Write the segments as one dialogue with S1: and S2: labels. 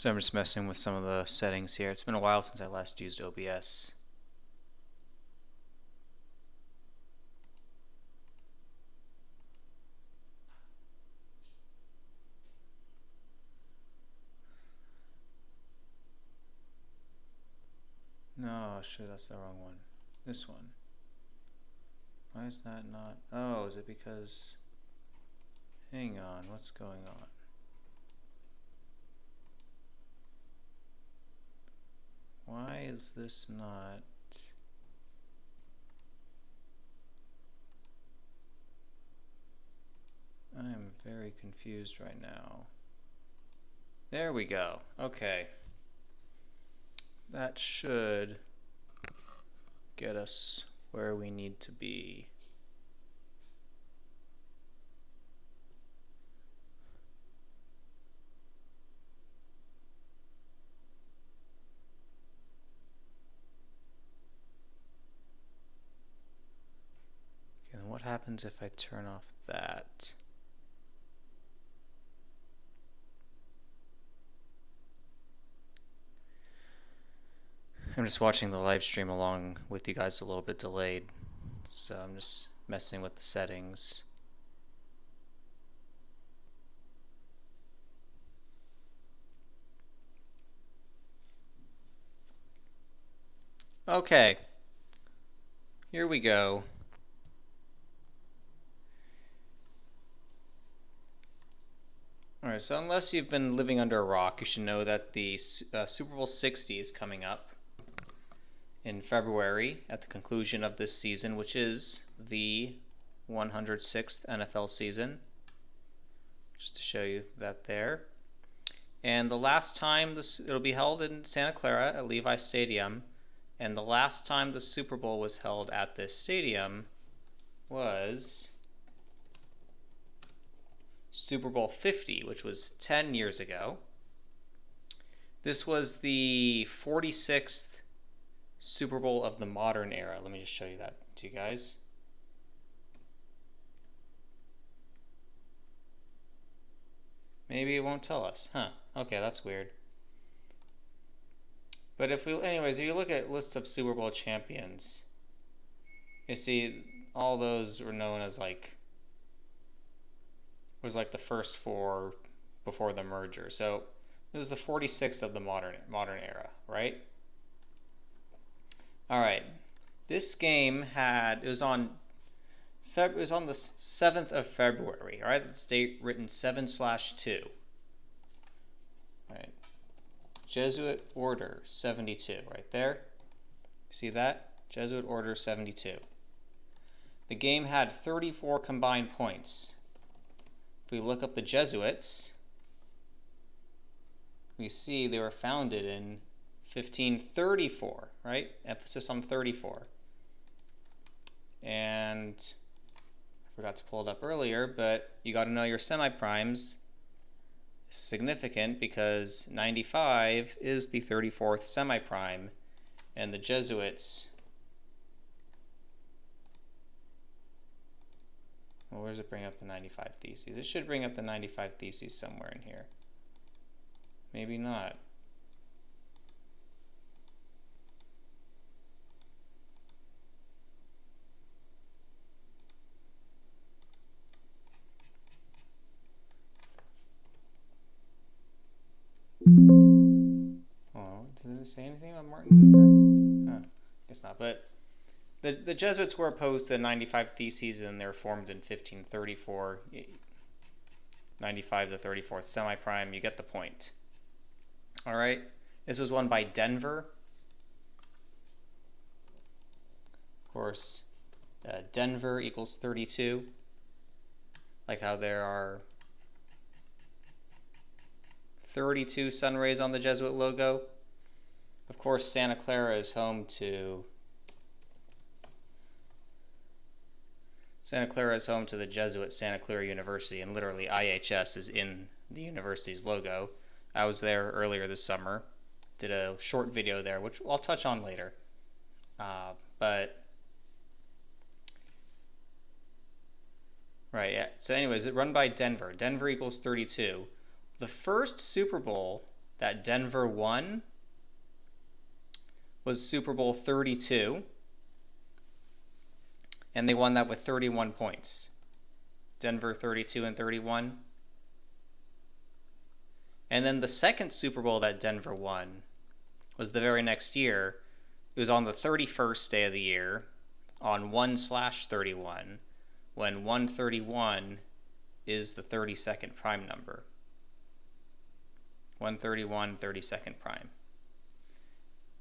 S1: So I'm just messing with some of the settings here. It's been a while since I last used OBS. No, sure, that's the wrong one. This one. Why is that not? Oh, is it because... Hang on, what's going on? Why is this not... I'm very confused right now. There we go. Okay. That should get us where we need to be. Okay, then what happens if I turn off that? I'm just watching the live stream along with you guys a little bit delayed, so I'm just messing with the settings. Okay, here we go. Alright, so unless you've been living under a rock, you should know that the Super Bowl 60 is coming up in February at the conclusion of this season, which is the 106th NFL season. Just to show you that there. And the last time it'll be held in Santa Clara at Levi Stadium, and the last time the Super Bowl was held at this stadium was Super Bowl 50, which was 10 years ago. This was the 46th Super Bowl of the modern era. Let me just show you that to you guys. Maybe it won't tell us. Huh. Okay, that's weird. But if you look at list of Super Bowl champions, you see all those were known as was like the first four before the merger. So it was the 46th of the modern era, right? All right. This game was on the 7th of February. All right, it's date written 7/2. All right. Jesuit Order 72, right there. See that? Jesuit Order 72. The game had 34 combined points. If we look up the Jesuits, we see they were founded in 1534, right? Emphasis on 34. And I forgot to pull it up earlier, but you got to know your semi-primes. This is significant because 95 is the 34th semi-prime, and the Jesuits... Well, where does it bring up the 95 Theses? It should bring up the 95 Theses somewhere in here. Maybe not. Oh, does it say anything about Martin Luther? Oh, guess not. But the Jesuits were opposed to the 95 Theses, and they were formed in 1534. 95 the 34th semi-prime. You get the point. All right. This was won by Denver. Of course, Denver equals 32. Like how there are 32 sun rays on the Jesuit logo. Of course, Santa Clara is home to the Jesuit Santa Clara University, and literally IHS is in the university's logo. I was there earlier this summer, did a short video there, which I'll touch on later. Right, yeah. So anyways, it run by Denver. Denver equals 32. The first Super Bowl that Denver won was Super Bowl 32, and they won that with 31 points. Denver 32 and 31. And then the second Super Bowl that Denver won was the very next year. It was on the 31st day of the year, on 1/31, when 131 is the 32nd prime number. 131, 32nd prime.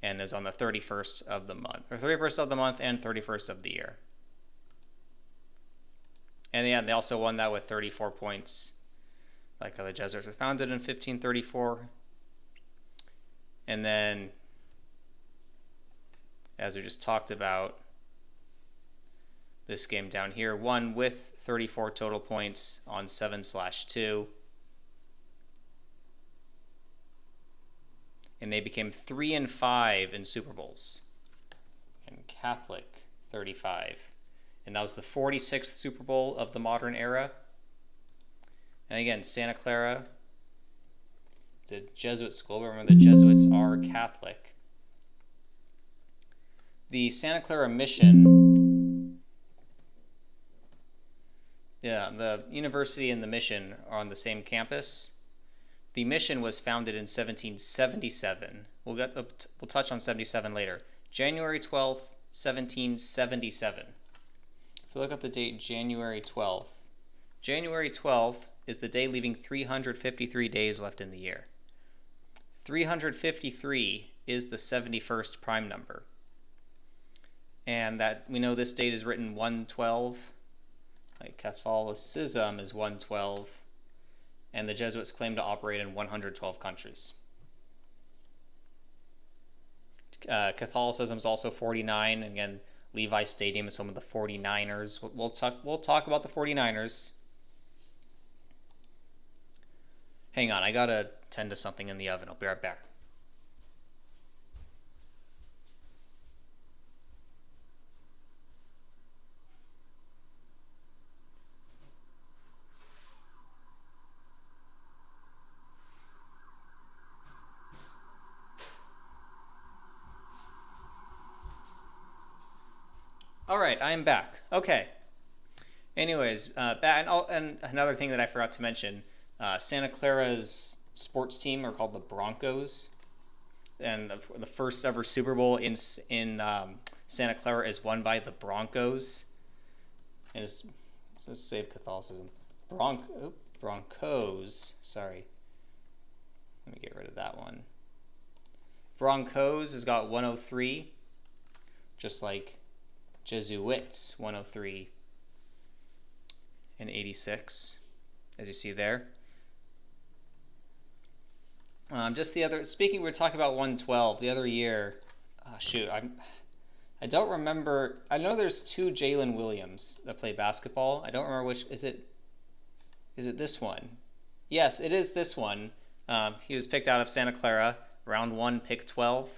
S1: And is on the 31st of the month, or 31st of the month and 31st of the year. And yeah, they also won that with 34 points, like how the Jesuits were founded in 1534. And then, as we just talked about, this game down here won with 34 total points on 7/2. And they became 3-5 in Super Bowls. And Catholic 35. And that was the 46th Super Bowl of the modern era. And again, Santa Clara, it's a Jesuit school, but remember the Jesuits are Catholic. The Santa Clara Mission, the university and the mission are on the same campus. The mission was founded in 1777. We'll touch on 77 later. January 12th, 1777. If you look up the date, January 12th. January 12th is the day leaving 353 days left in the year. 353 is the 71st prime number. And that we know this date is written 112. Like Catholicism is 112. And the Jesuits claim to operate in 112 countries. Catholicism is also 49. Again, Levi Stadium is home of the 49ers. We'll talk about the 49ers. Hang on, I gotta tend to something in the oven. I'll be right back. All right, I am back. Okay. Anyways, and another thing that I forgot to mention, Santa Clara's sports team are called the Broncos, and the first ever Super Bowl in Santa Clara is won by the Broncos. And let's save Catholicism. Broncos. Sorry. Let me get rid of that one. Broncos has got 103, just like Jesuits 103 and 86, as you see there. Speaking, we were talking about 112 the other year. I don't remember. I know there's two Jalen Williams that play basketball. I don't remember which. Is it this one? Yes, it is this one. He was picked out of Santa Clara, round 1, pick 12.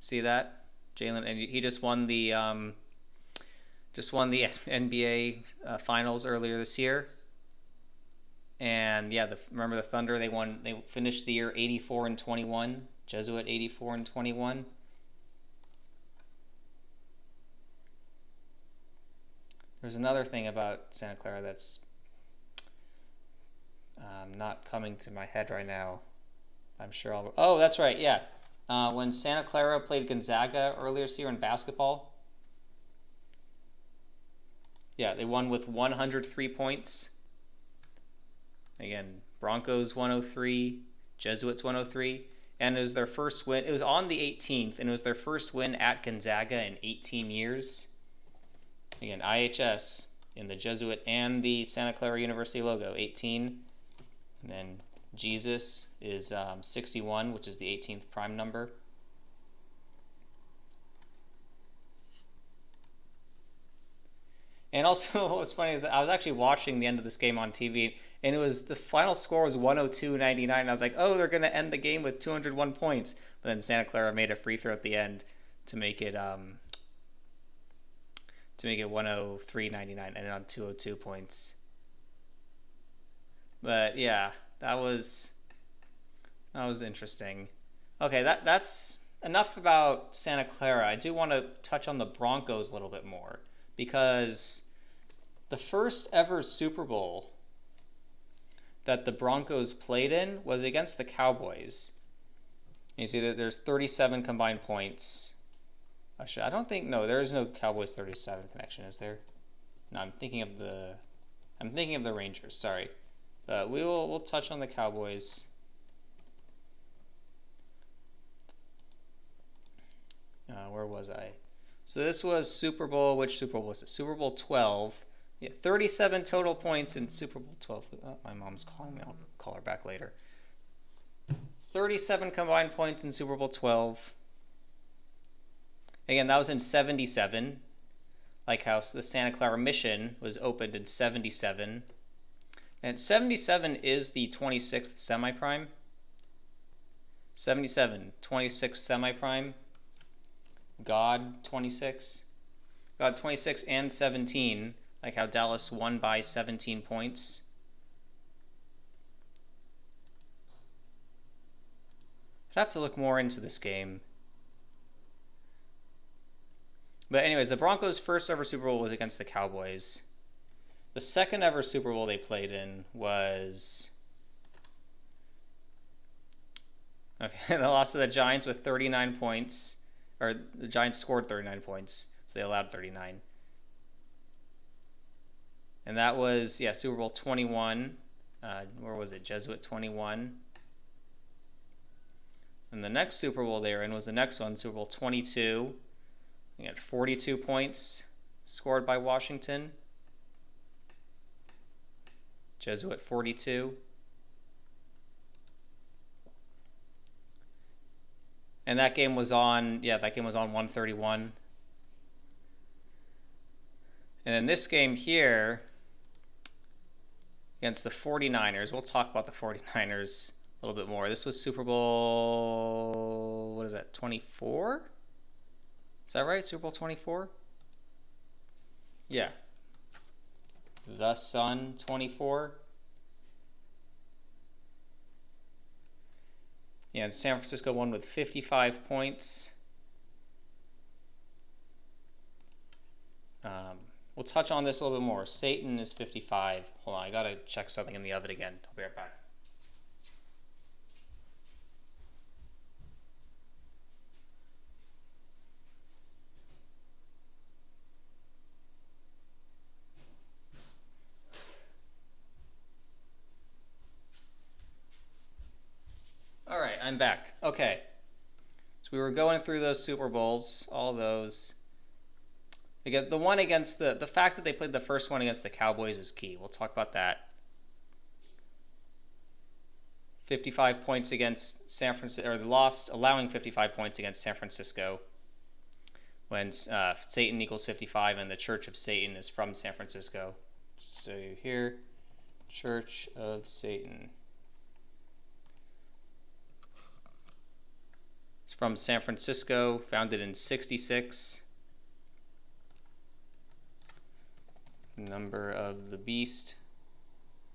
S1: See that? Jalen, and he just won the NBA finals earlier this year. And yeah, remember the Thunder? They finished the year 84-21. Jesuit 84-21. There's another thing about Santa Clara that's not coming to my head right now. I'm sure oh, that's right. Yeah. When Santa Clara played Gonzaga earlier this year in basketball, yeah, they won with 103 points. Again, Broncos 103, Jesuits 103, and it was their first win. It was on the 18th, and it was their first win at Gonzaga in 18 years. Again, IHS in the Jesuit and the Santa Clara University logo, 18, and then Jesus is 61, which is the 18th prime number. And also, what was funny is that I was actually watching the end of this game on TV, and the final score was 102-99. And I was like, oh, they're going to end the game with 201 points. But then Santa Clara made a free throw at the end to make it 103-99, and on 202 points. But yeah, that was That was interesting. Okay, that's enough about Santa Clara. I do want to touch on the Broncos a little bit more because the first ever Super Bowl that the Broncos played in was against the Cowboys. You see that there's 37 combined points. Actually, I don't think, no, there is no Cowboys 37 connection, is there? No, I'm thinking of the Rangers, sorry. But we'll touch on the Cowboys. Where was I? So this was Super Bowl, which Super Bowl was it? Super Bowl 12. Yeah, 37 total points in Super Bowl 12. Oh, my mom's calling me. I'll call her back later. 37 combined points in Super Bowl 12. Again, that was in 77. Like how the Santa Clara Mission was opened in 77. And 77 is the 26th semi-prime. 77, 26th semi-prime. God 26. God 26 and 17. Like how Dallas won by 17 points. I'd have to look more into this game. But anyways, the Broncos' first ever Super Bowl was against the Cowboys. The second ever Super Bowl they played in was... Okay, they lost to the Giants with 39 points. Or the Giants scored 39 points, so they allowed 39. And that was, yeah, Super Bowl 21. Where was it? Jesuit 21. And the next Super Bowl they were in was the next one, Super Bowl 22. They had 42 points scored by Washington. Jesuit 42. And that game was on, that game was on 131. And then this game here against the 49ers, we'll talk about the 49ers a little bit more. This was Super Bowl, what is that, 24? Is that right? Super Bowl 24? Yeah. The Sun 24. Yeah, and San Francisco won with 55 points. We'll touch on this a little bit more. Satan is 55. Hold on, I gotta check something in the oven again. I'll be right back. All right, I'm back. Okay. So we were going through those Super Bowls, all those. Again, the one against the fact that they played the first one against the Cowboys is key. We'll talk about that. 55 points against San Francisco, or lost, allowing 55 points against San Francisco when Satan equals 55 and the Church of Satan is from San Francisco. So here, Church of Satan. It's from San Francisco, founded in 66. Number of the beast.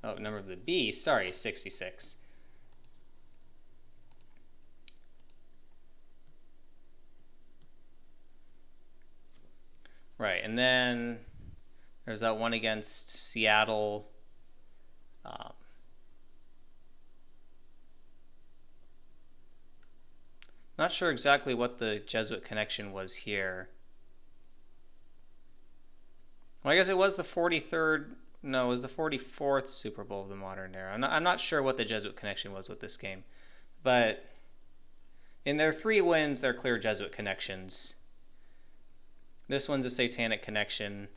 S1: Oh, number of the beast, sorry, 66. Right, and then there's that one against Seattle. Not sure exactly what the Jesuit connection was here. Well, I guess it was the 43rd, no, it was the 44th Super Bowl of the modern era. I'm not sure what the Jesuit connection was with this game. But in their 3 wins, they're clear Jesuit connections. This one's a satanic connection.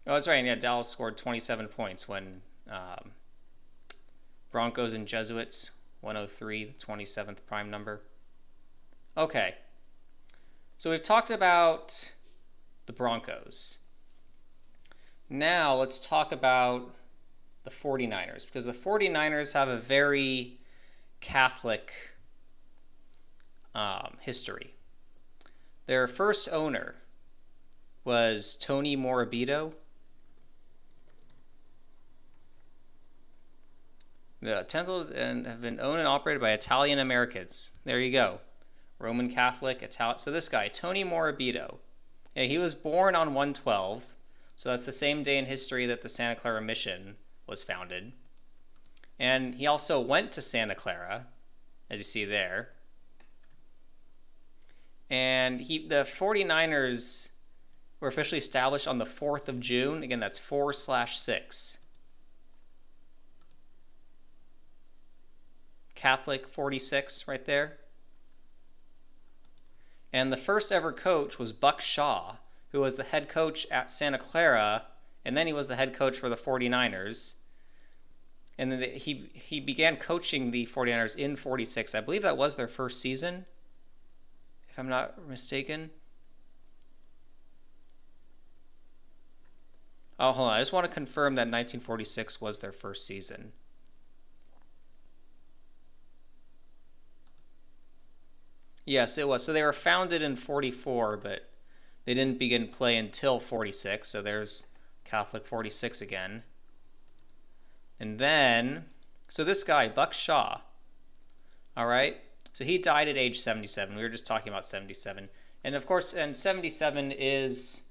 S1: Oh, that's right. And yeah, Dallas scored 27 points when Broncos and Jesuits, 103, the 27th prime number. Okay. So we've talked about the Broncos. Now let's talk about the 49ers, because the 49ers have a very Catholic history. Their first owner was Tony Morabito. The temples and have been owned and operated by Italian Americans. There you go. Roman Catholic, Italian. So this guy, Tony Morabito. Yeah, he was born on 112. So that's the same day in history that the Santa Clara Mission was founded. And he also went to Santa Clara, as you see there. And the 49ers were officially established on the 4th of June. Again, that's 4/6. Catholic 46 right there. And the first ever coach was Buck Shaw, who was the head coach at Santa Clara, and then he was the head coach for the 49ers. And then he began coaching the 49ers in 46. I believe that was their first season, if I'm not mistaken. Oh, hold on. I just want to confirm that 1946 was their first season. Yes, it was. So they were founded in 44, but they didn't begin play until 46. So there's Catholic 46 again. And then, so this guy, Buck Shaw, all right? So he died at age 77. We were just talking about 77. And of course, and 77 is,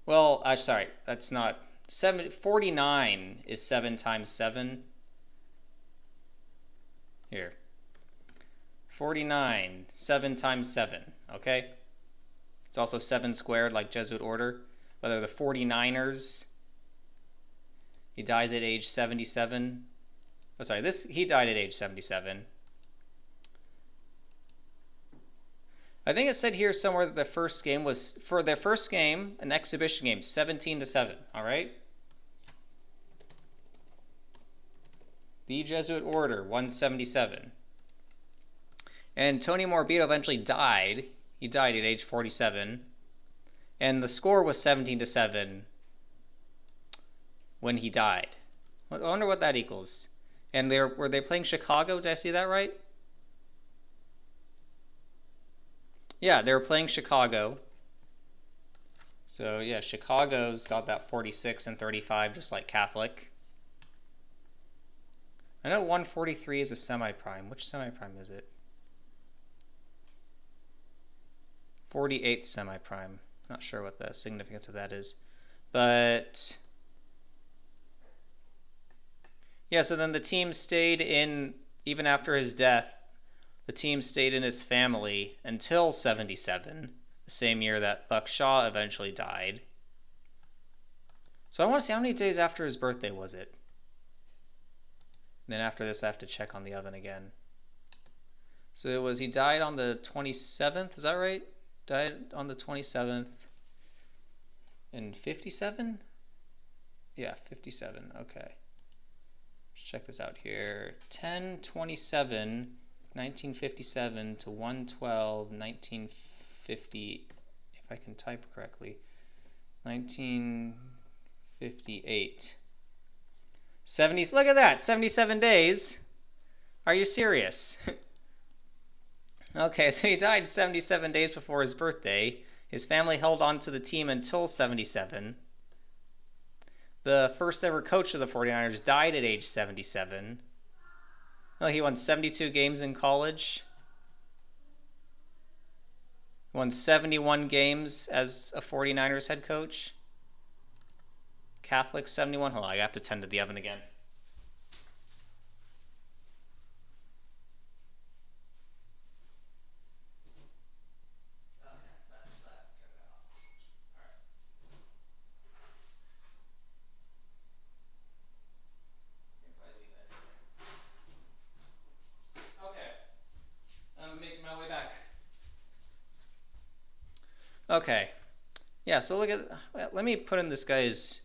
S1: well, sorry, that's not, 49 is 7 times 7. Here. 49, 7 times 7, okay? It's also 7 squared, like Jesuit order. Whether the 49ers, he dies at age 77. Oh, sorry, he died at age 77. I think it said here somewhere that the first game was, for their first game, an exhibition game, 17-7, all right? The Jesuit order, 177. And Tony Morabito eventually died. He died at age 47. And the score was 17-7 when he died. I wonder what that equals. And were they playing Chicago? Did I see that right? Yeah, they were playing Chicago. So yeah, Chicago's got that 46 and 35, just like Catholic. I know 143 is a semi-prime. Which semi-prime is it? 48th semi-prime. Not sure what the significance of that is. But yeah, so then the team stayed in, even after his death, the team stayed in his family until 77, the same year that Buck Shaw eventually died. So I want to see how many days after his birthday was it. And then after this, I have to check on the oven again. So it was, he died on the 27th, is that right? Died on the 27th in 57? Yeah, 57. Okay. Let's check this out here. 10/27, 1957 to 1/12, 1950, if I can type correctly. 1958. 70s. Look at that. 77 days. Are you serious? Okay, so he died 77 days before his birthday. His family held on to the team until 77. The first ever coach of the 49ers died at age 77. Well, he won 72 games in college. Won 71 games as a 49ers head coach. Catholic 71. Hold on, I have to tend to the oven again. Okay. Yeah, so look at, let me put in this guy's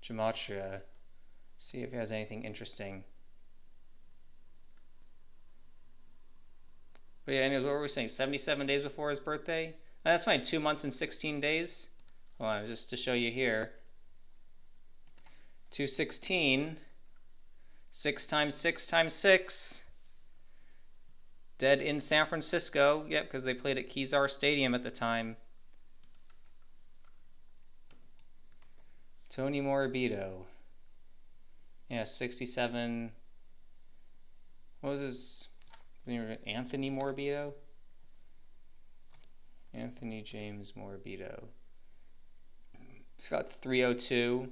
S1: gematria, see if he has anything interesting. But yeah, anyways, what were we saying? 77 days before his birthday? That's fine, 2 months and 16 days. Hold on, just to show you here. 216, 6 times 6 times 6. Dead in San Francisco. Yep, because they played at Kezar Stadium at the time. Tony Morabito. Yeah, 67 What was his name? Anthony Morbido? Anthony James Morbido. He's got 302.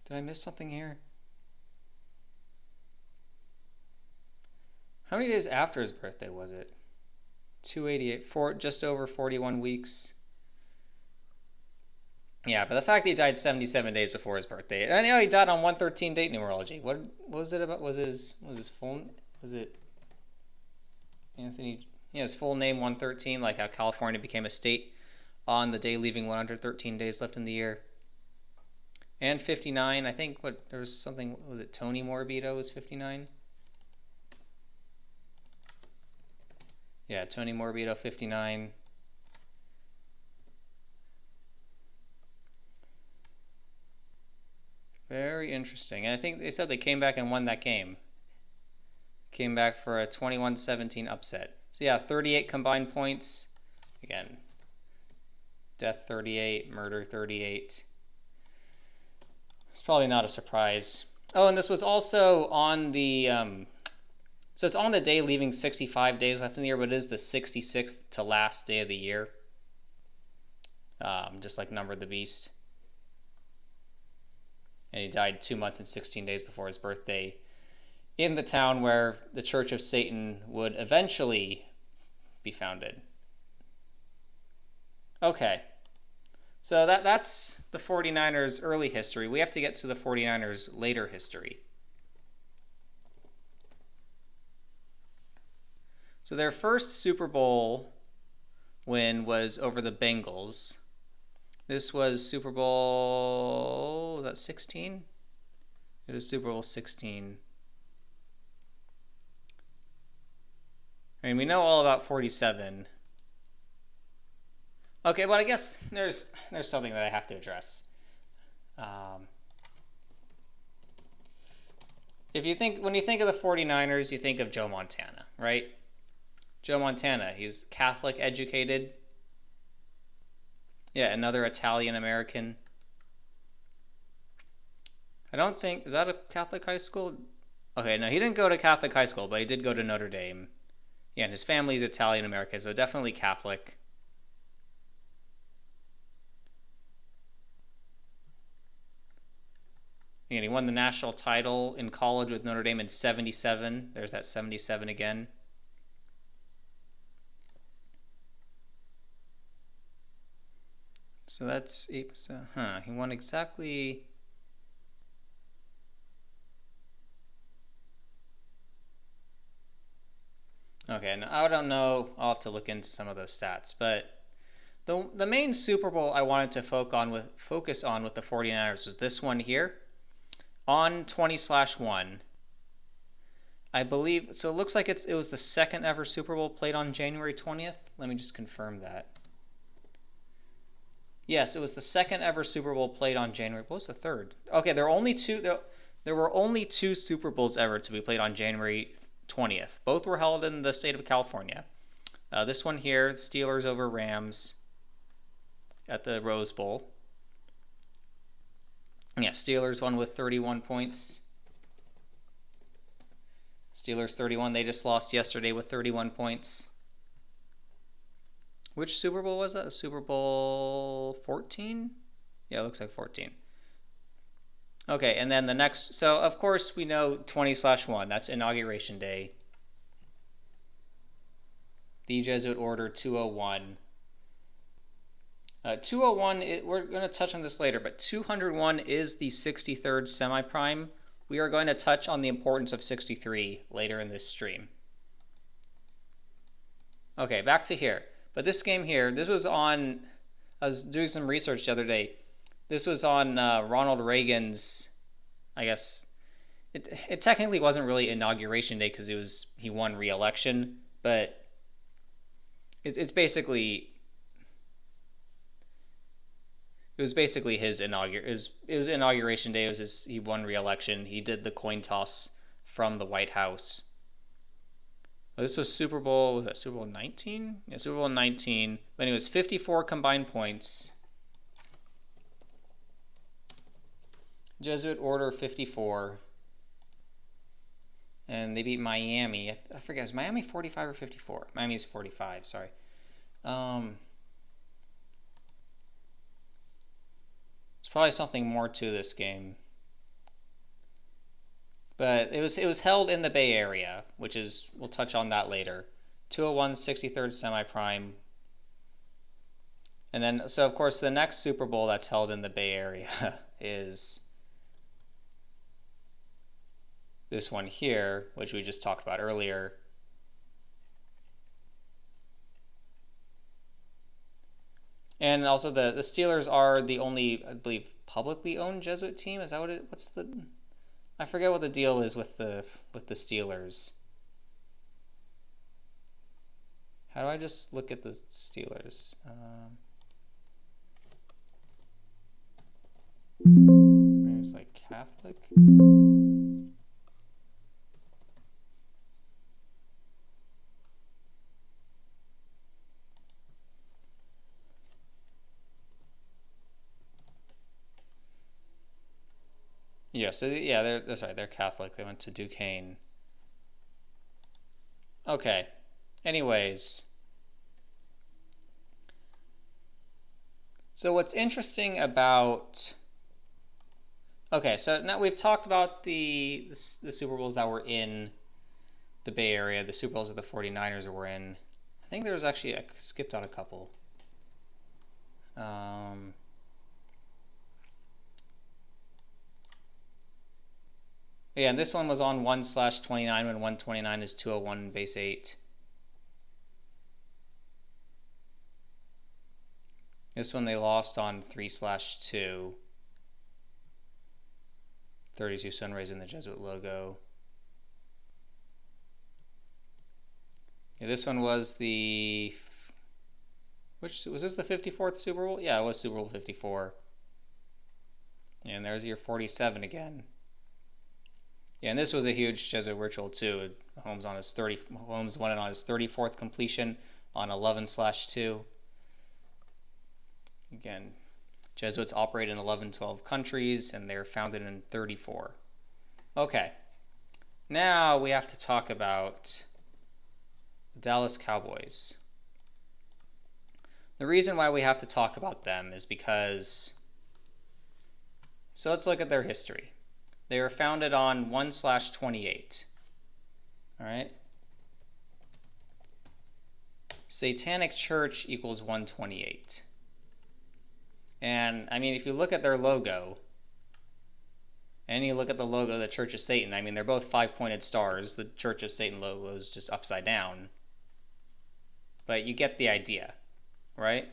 S1: Did I miss something here? How many days after his birthday was it? 288, just over 41 weeks. Yeah, but the fact that he died 77 days before his birthday. I know he died on 113 date numerology. What was it about? Was his full? Was it Anthony? Yeah, his full name 113, like how California became a state on the day leaving 113 days left in the year. And 59, I think there was something, was it Tony Morbido was 59? Yeah, Tony Morbido 59. Very interesting. And I think they said they came back and won that game. Came back for a 21-17 upset. So yeah, 38 combined points. Again, death 38, murder 38. It's probably not a surprise. Oh, and this was also on the... so it's on the day leaving 65 days left in the year, but it is the 66th to last day of the year. Just like Number of the Beast. And he died 2 months and 16 days before his birthday in the town where the Church of Satan would eventually be founded. Okay. So that's the 49ers' early history. We have to get to the 49ers' later history. So their first Super Bowl win was over the Bengals. This was Super Bowl, was that 16? It was Super Bowl 16. I mean, we know all about 47. Okay, but I guess there's something that I have to address. When you think of the 49ers, you think of Joe Montana, right? Joe Montana, he's Catholic educated. Yeah, another Italian American. I don't think, is that a Catholic high school? Okay, no, he didn't go to Catholic high school, but he did go to Notre Dame. Yeah, and his family's Italian American, so definitely Catholic. And he won the national title in college with Notre Dame in 77. There's that 77 again. So that's 8%. He won exactly... Okay, now I don't know. I'll have to look into some of those stats. But the main Super Bowl I wanted to focus on with the 49ers was this one here. On 20/1. I believe... So it looks like it was the second ever Super Bowl played on January 20th. Let me just confirm that. Yes, it was the second ever Super Bowl played on January. What was the third? Okay, there were only two Super Bowls ever to be played on January 20th. Both were held in the state of California. This one here, Steelers over Rams at the Rose Bowl. Yeah, Steelers won with 31 points. Steelers 31. They just lost yesterday with 31 points. Which Super Bowl was that? Super Bowl 14? Yeah, it looks like 14. Okay, and then the next... So, of course, we know 20/1. That's Inauguration Day. The Jesuit Order 201. 201, we're going to touch on this later, but 201 is the 63rd semi-prime. We are going to touch on the importance of 63 later in this stream. Okay, back to here. But this game here, this was on... I was doing some research the other day. This was on Ronald Reagan's, I guess... It technically wasn't really Inauguration Day because he won re-election, but it's basically... It was basically his Inauguration Day. He won re-election. He did the coin toss from the White House. This was Super Bowl, was that Super Bowl 19? Yeah, Super Bowl 19. But it was 54 combined points. Jesuit Order 54. And they beat Miami. I forget, is Miami 45 or 54? Miami's 45, sorry. There's probably something more to this game. But it was held in the Bay Area, which is, we'll touch on that later. 201 63rd semi-prime. And then, so of course, the next Super Bowl that's held in the Bay Area is this one here, which we just talked about earlier. And also the Steelers are the only, I believe, publicly owned Jesuit team. Is that what it, what's the, I forget what the deal is with the Steelers. How do I just look at the Steelers? Maybe it's like Catholic. Yeah, so yeah, that's right. They're Catholic. They went to Duquesne. Okay. Anyways, so what's interesting about, okay, so now we've talked about the Super Bowls that were in the Bay Area, the Super Bowls that the 49ers were in. I think there was actually, I skipped out a couple. Yeah, and this one was on 1/29 when 129 is 201 base 8. This one they lost on 3/2. 32 Sunrays in the Jesuit logo. Yeah, this one was the, which was this the 54th Super Bowl? Yeah, it was Super Bowl 54. And there's your 47 again. Yeah, and this was a huge Jesuit ritual too. Holmes won it on his 34th completion on 11/2. Again, Jesuits operate in 11-12 countries, and they're founded in 34. Okay, now we have to talk about the Dallas Cowboys. The reason why we have to talk about them is because, so let's look at their history. They were founded on 1/28. All right. Satanic Church equals 128. And I mean, if you look at their logo, and you look at the logo of the Church of Satan, I mean, they're both 5-pointed stars. The Church of Satan logo is just upside down. But you get the idea, right?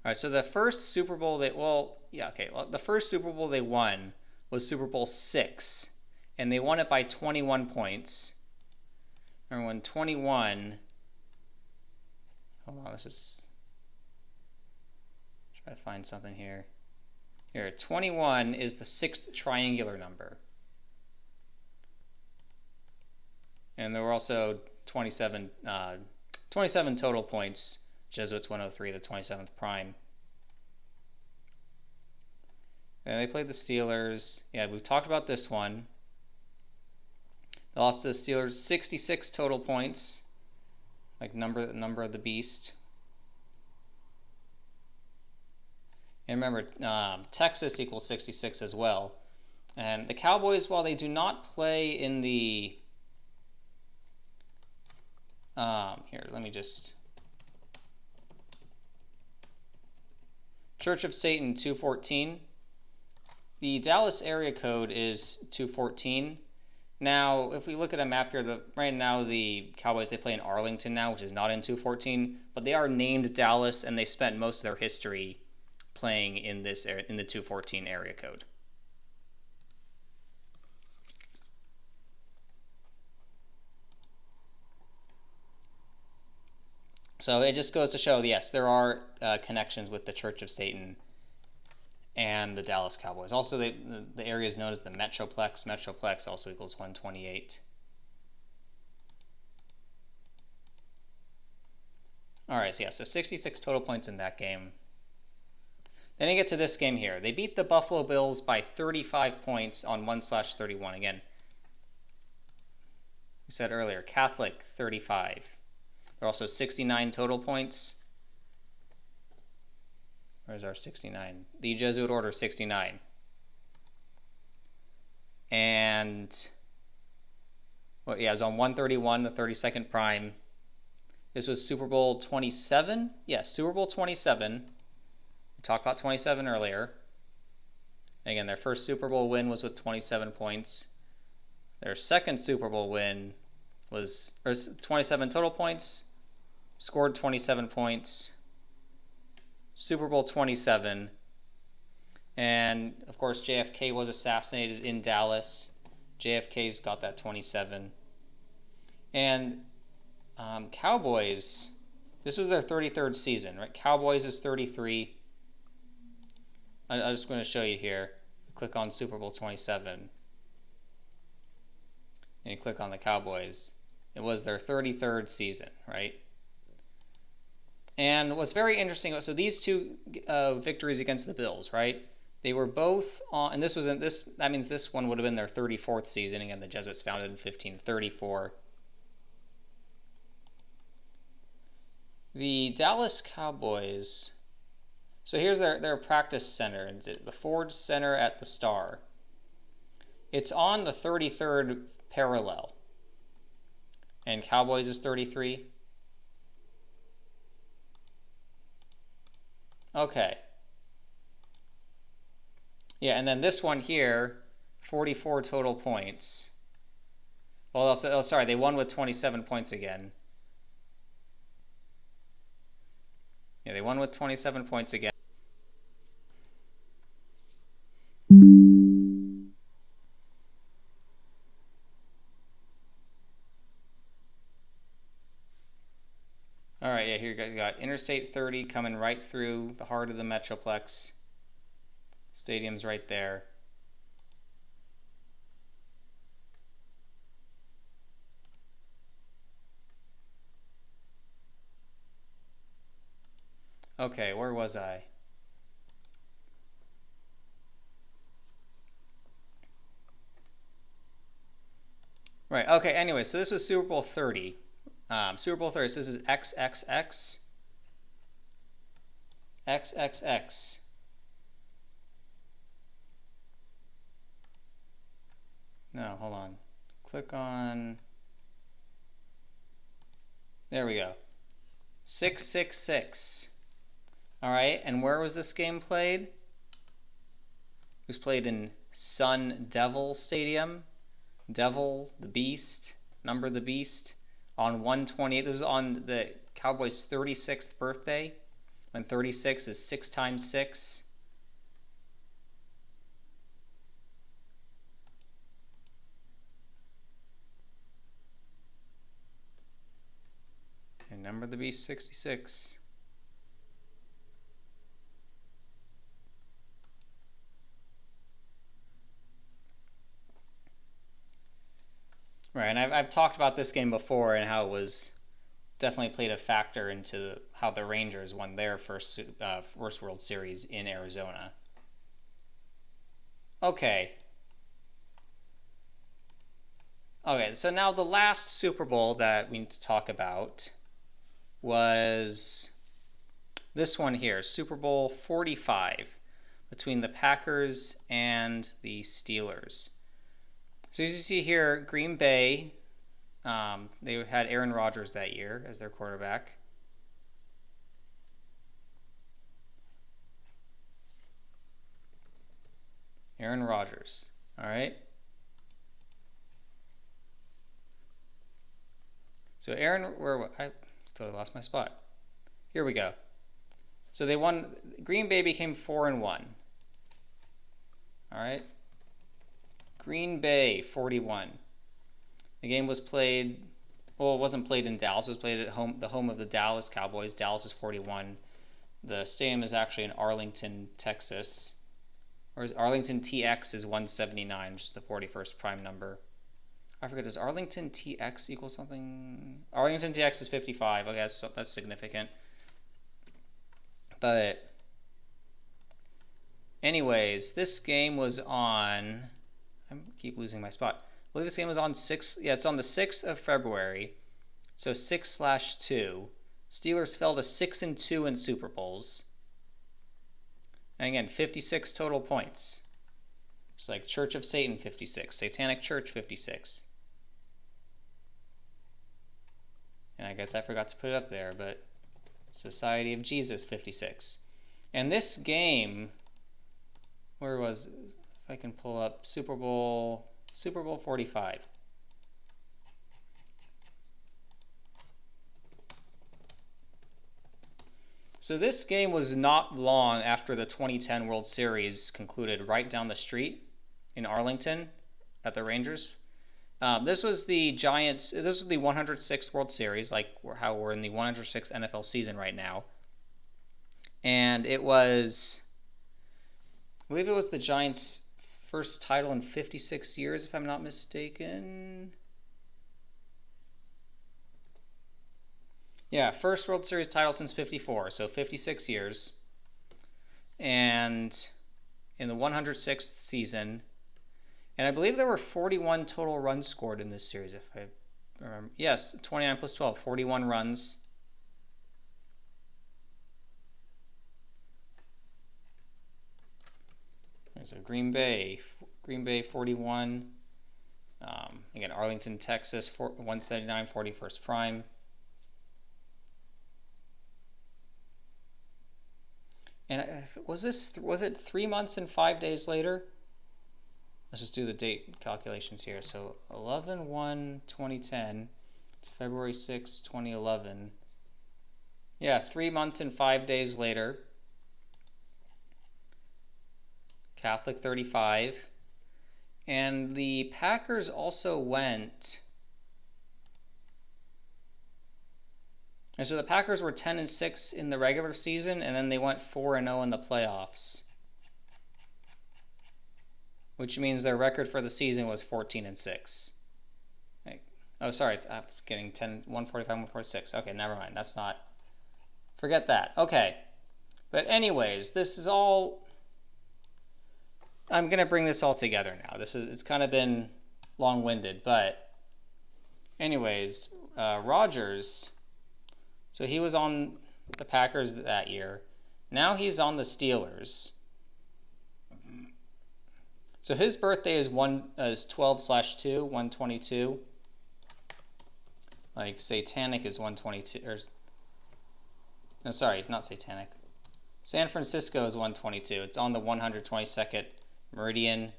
S1: All right, so the first Super Bowl the first Super Bowl they won was Super Bowl 6, and they won it by 21 points. Remember when 21, hold on, let's just try to find something here. Here, 21 is the 6th triangular number. And there were also 27 total points. Jesuits 103, the 27th prime. And they played the Steelers. Yeah, we've talked about this one. They lost to the Steelers 66 total points. Like number of the beast. And remember, Texas equals 66 as well. And the Cowboys, while they do not play in the here, let me just, Church of Satan 214. The Dallas area code is 214. Now, if we look at a map here, right now the Cowboys, they play in Arlington now, which is not in 214, but they are named Dallas, and they spent most of their history playing in the 214 area code. So it just goes to show, yes, there are connections with the Church of Satan and the Dallas Cowboys. Also, the area is known as the Metroplex. Metroplex also equals 128. All right, so yeah, so 66 total points in that game. Then you get to this game here. They beat the Buffalo Bills by 35 points on 1/31. Again, we said earlier, Catholic 35. There are also 69 total points. Where's our 69? The Jesuit Order 69. And well, yeah, it was on 131, the 32nd prime. This was Super Bowl 27. Yeah, Super Bowl 27. We talked about 27 earlier. Again, their first Super Bowl win was with 27 points. Their second Super Bowl win was 27 total points, scored 27 points. Super Bowl 27. And, of course, JFK was assassinated in Dallas. JFK's got that 27. And Cowboys, this was their 33rd season, right? Cowboys is 33. I'm just going to show you here. Click on Super Bowl 27. And you click on the Cowboys. It was their 33rd season, right? And what's very interesting, so these two victories against the Bills, right? They were both on, and that means this one would have been their 34th season. Again, the Jesuits founded in 1534. The Dallas Cowboys, so here's their practice center. It's the Ford Center at the Star. It's on the 33rd parallel. And Cowboys is 33. Okay. Yeah, and then this one here, 44 total points. Well, sorry, they won with 27 points again. Yeah, they won with 27 points again. All right, yeah, here you got Interstate 30 coming right through the heart of the Metroplex. Stadium's right there. Okay, where was I? Right, okay, anyway, so this was Super Bowl 30. Super Bowl 30, so this is XXX. XXX. No, hold on. Click on... There we go. 666. All right, and where was this game played? It was played in Sun Devil Stadium. Devil, the Beast, Number the Beast, on 128. This was on the Cowboys' 36th birthday, when 36 is 6 times 6. And Number the Beast 66. Right, and I've talked about this game before and how it was definitely played a factor into how the Rangers won their first World Series in Arizona. Okay. Okay, so now the last Super Bowl that we need to talk about was this one here, Super Bowl 45, between the Packers and the Steelers. So as you see here, Green Bay, they had Aaron Rodgers that year as their quarterback. Aaron Rodgers, all right? So I totally lost my spot. Here we go. So they won, Green Bay became 4-1. All right? Green Bay 41. The game was played, well, it wasn't played in Dallas. It was played at home, the home of the Dallas Cowboys. Dallas is 41. The stadium is actually in Arlington, Texas. Or Arlington TX is 179, which is the 41st prime number. I forget, does Arlington TX equal something? Arlington TX is 55. Okay, that's significant. But Anyways, this game was on... I keep losing my spot. I believe this game was on 6... Yeah, it's on the 6th of February. So 6/2. Steelers fell to 6-2 in Super Bowls. And again, 56 total points. It's like Church of Satan 56, Satanic Church 56. And I guess I forgot to put it up there, but Society of Jesus 56. And this game, where was, if I can pull up Super Bowl 45. So this game was not long after the 2010 World Series concluded, right down the street in Arlington at the Rangers. This was the Giants. This was the 106th World Series, like how we're in the 106th NFL season right now. And it was, I believe it was the Giants' first title in 56 years, if I'm not mistaken. Yeah, first World Series title since 54, so 56 years. And in the 106th season, and I believe there were 41 total runs scored in this series, if I remember. Yes, 29 plus 12, 41 runs. There's a Green Bay 41. Again, Arlington, Texas, 179, 41st prime. And was it 3 months and 5 days later? Let's just do the date calculations here. So 11/1/2010 to February 6, 2011. Yeah, 3 months and 5 days later. Catholic 35. And the Packers also went... And so the Packers were 10-6 in the regular season, and then they went 4-0 in the playoffs. Which means their record for the season was 14-6. Oh, sorry, I was getting 145, 146. Okay, never mind. That's not... Forget that. Okay. But anyways, this is all... I'm going to bring this all together now. It's kind of been long-winded, but... Anyways, Rodgers... So he was on the Packers that year. Now he's on the Steelers. So his birthday is 12/2, 122. Like Satanic is 122. No, sorry, not Satanic. San Francisco is 122. It's on the 122nd meridian.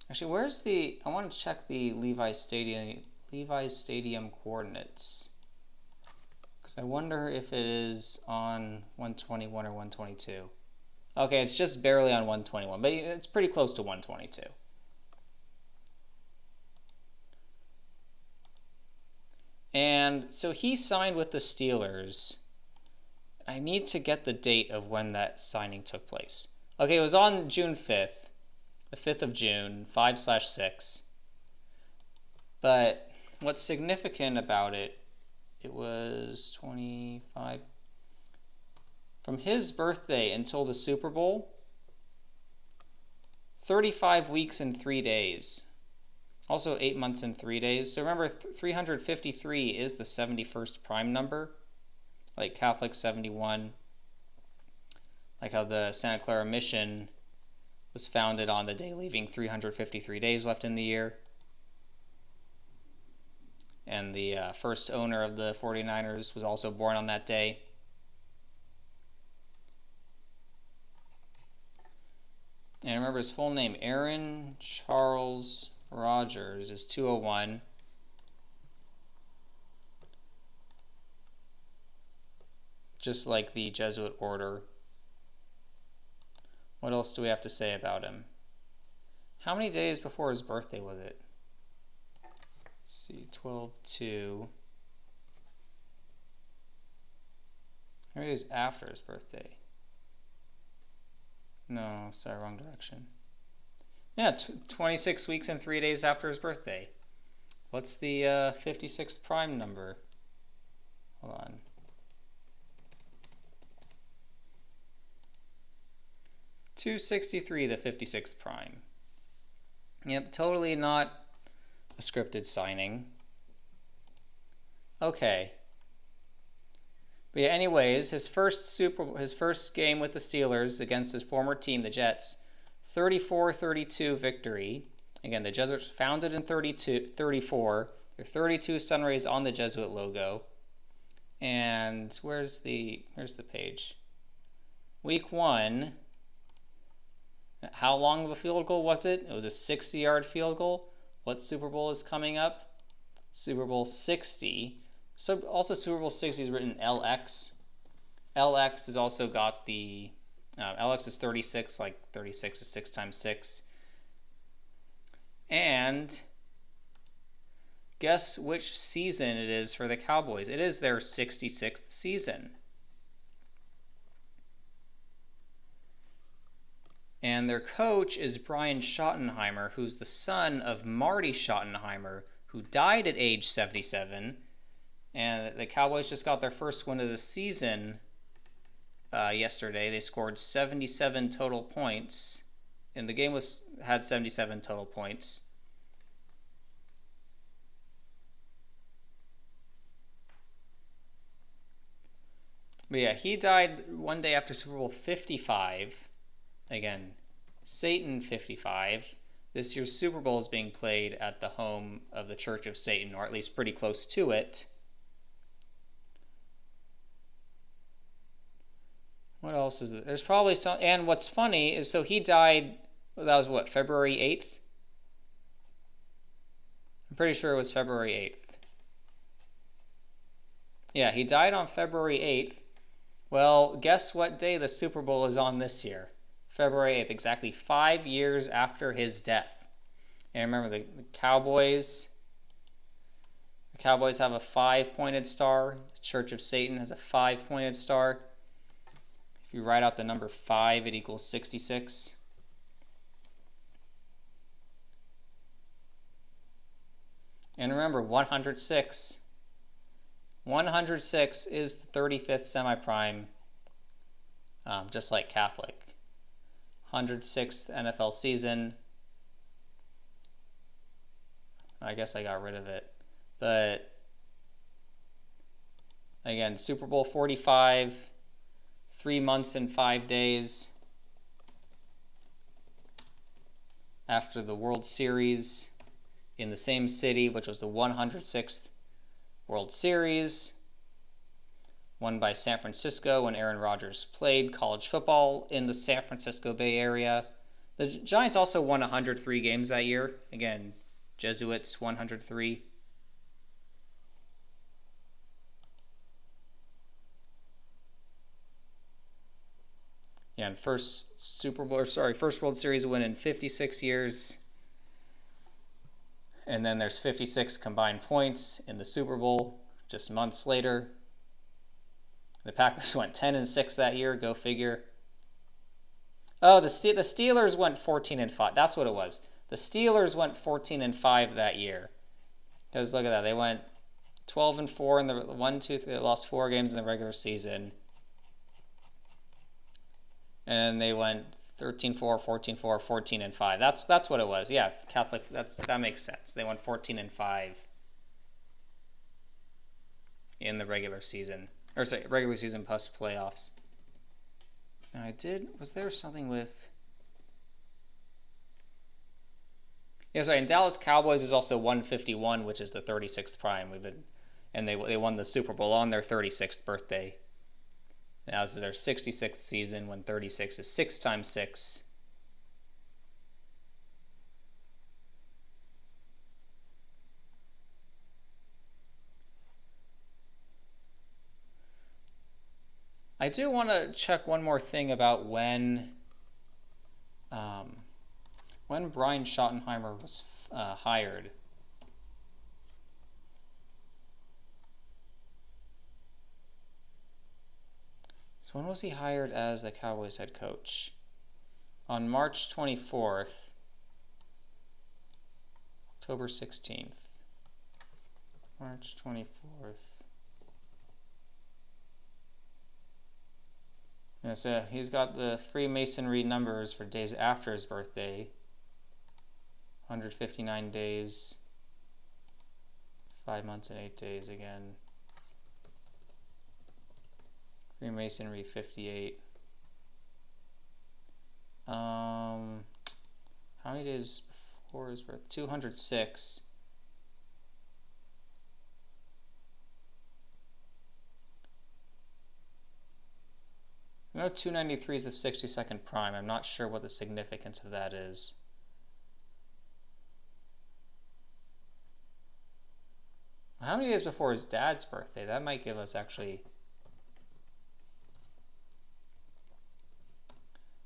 S1: Actually, where's the... I want to check the Levi's Stadium coordinates. Because I wonder if it is on 121 or 122. Okay, it's just barely on 121, but it's pretty close to 122. And so he signed with the Steelers. I need to get the date of when that signing took place. Okay, it was on June 5th. The 5th of June, 5/6. But what's significant about it, it was 25. From his birthday until the Super Bowl, 35 weeks and 3 days. Also 8 months and 3 days. So remember, 353 is the 71st prime number. Like Catholic 71. Like how the Santa Clara Mission was founded on the day leaving 353 days left in the year. And the first owner of the 49ers was also born on that day. And remember his full name, Aaron Charles Rodgers, is 201. Just like the Jesuit order. What else do we have to say about him? How many days before his birthday was it? Let's see, 12/2. How many days after his birthday? No, sorry, wrong direction. Yeah, 26 weeks and 3 days after his birthday. What's the 56th prime number? Hold on. $263, the 56th prime. Yep, totally not a scripted signing. Okay. But yeah, anyways, his first game with the Steelers against his former team, the Jets, 34-32 victory. Again, the Jesuits founded in 34. There are 32 sun rays on the Jesuit logo. And where's the page? Week 1. How long of a field goal was it? It was a 60-yard field goal. What Super Bowl is coming up? Super Bowl 60. So also Super Bowl 60 is written LX. LX has also got the LX is 36, like 36 is 6 times 6. And guess which season it is for the Cowboys? It is their 66th season. And their coach is Brian Schottenheimer, who's the son of Marty Schottenheimer, who died at age 77. And the Cowboys just got their first win of the season yesterday. They scored 77 total points. And the game had 77 total points. But yeah, he died one day after Super Bowl 55. Again, Satan 55. This year's Super Bowl is being played at the home of the Church of Satan, or at least pretty close to it. What else is there? There's probably some, and what's funny is, so he died, that was what, February 8th? I'm pretty sure it was February 8th. Yeah, he died on February 8th. Well, guess what day the Super Bowl is on this year? February 8th, exactly 5 years after his death. And remember, the Cowboys have a 5-pointed star. The Church of Satan has a 5-pointed star. If you write out the number 5, it equals 66. And remember, 106. 106 is the 35th semi-prime, just like Catholic. 106th NFL season. I guess I got rid of it. But again, Super Bowl 45, 3 months and 5 days after the World Series in the same city, which was the 106th World Series, won by San Francisco when Aaron Rodgers played college football in the San Francisco Bay Area. The Giants also won 103 games that year. Again, Jesuits 103. Yeah, and first World Series win in 56 years. And then there's 56 combined points in the Super Bowl just months later. The Packers went 10-6 that year. Go figure. Oh, the Steelers went 14-5. That's what it was. The Steelers went 14-5 that year. Because look at that, they went 12-4 in the they lost 4 games in the regular season, and they went 13-4, 14-4, 14-5. That's what it was. Yeah, Catholic. That makes sense. They went 14-5 in the regular season. Or sorry, regular season plus playoffs. Now was there something with... Yeah, sorry, and Dallas Cowboys is also 151, which is the 36th prime. And they won the Super Bowl on their 36th birthday. Now this is their 66th season, when 36 is 6 times 6. I do want to check one more thing about when Brian Schottenheimer was hired. So when was he hired as the Cowboys head coach? On March 24th, October 16th, March 24th. Yeah, so he's got the Freemasonry numbers for days after his birthday. 159 days, 5 months and 8 days again. Freemasonry 58. How many days before his birth? 206. I know 293 is the 62nd prime. I'm not sure what the significance of that is. How many days before his dad's birthday? That might give us actually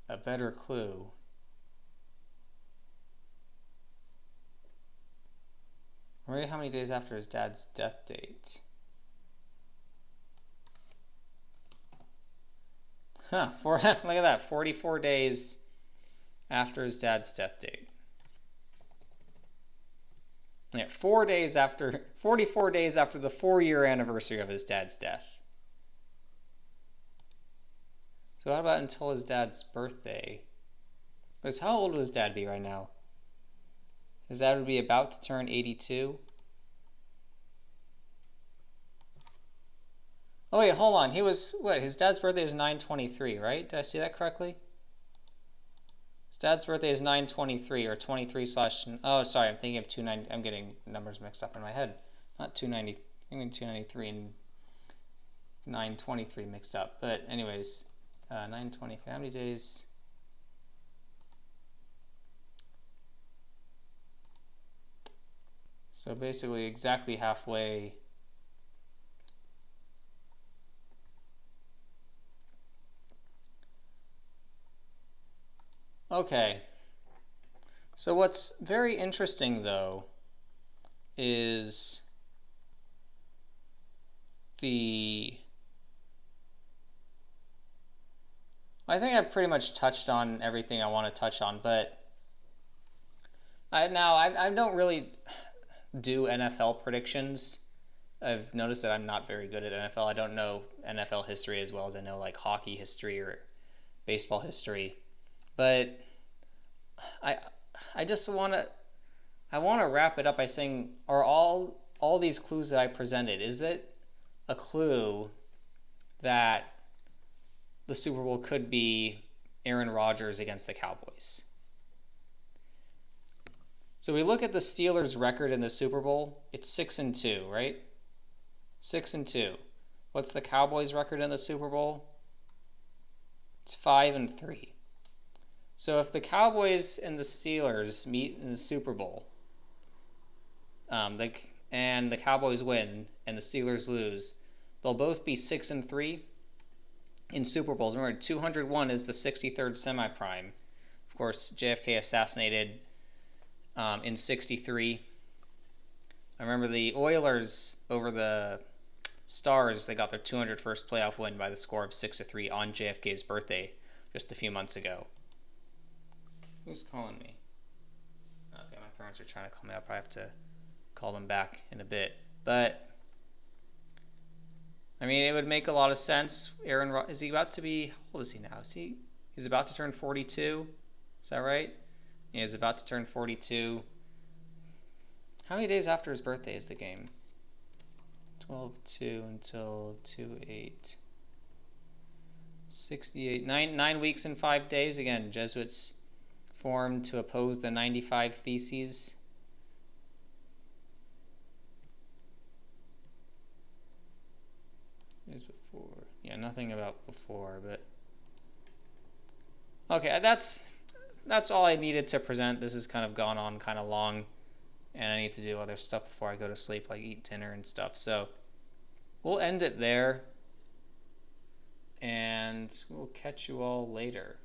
S1: a better clue. Or how many days after his dad's death date? Huh, look at that, 44 days after his dad's death date. Yeah, 44 days after the 4-year anniversary of his dad's death. So how about until his dad's birthday? Because how old would his dad be right now? His dad would be about to turn 82. Oh wait, hold on. His dad's birthday is 9/23, right? Did I see that correctly? His dad's birthday is 9/23 or 23 slash. Oh, sorry, I'm thinking of 290. I'm getting numbers mixed up in my head. Not 290. I'm getting 293 and 9/23 mixed up. But anyways, 9/23. How many days? So basically, exactly halfway. Okay, so what's very interesting though is I think I've pretty much touched on everything I want to touch on, but I don't really do NFL predictions. I've noticed that I'm not very good at NFL. I don't know NFL history as well as I know like hockey history or baseball history. But I just want to wrap it up by saying, are all these clues that I presented, is it a clue that the Super Bowl could be Aaron Rodgers against the Cowboys? So we look at the Steelers' record in the Super Bowl. It's 6-2, right? 6-2. What's the Cowboys' record in the Super Bowl? It's 5-3. So if the Cowboys and the Steelers meet in the Super Bowl, and the Cowboys win and the Steelers lose, they'll both be 6-3 in Super Bowls. Remember, 201 is the 63rd semi-prime. Of course, JFK assassinated in 63. I remember the Oilers over the Stars. They got their 201st playoff win by the score of 6-3 on JFK's birthday just a few months ago. Who's calling me? Okay, my parents are trying to call me. I'll probably have to call them back in a bit. But, I mean, it would make a lot of sense. Is he about to be, how old is he now? He's about to turn 42? Is that right? Yeah, he's about to turn 42. How many days after his birthday is the game? 12/2 until 2/8. 68. 9 weeks and 5 days. Again, Jesuits formed to oppose the 95 Theses. Is before. Yeah, nothing about before, but okay, that's all I needed to present. This has kind of gone on kind of long, and I need to do other stuff before I go to sleep, like eat dinner and stuff. So we'll end it there, and we'll catch you all later.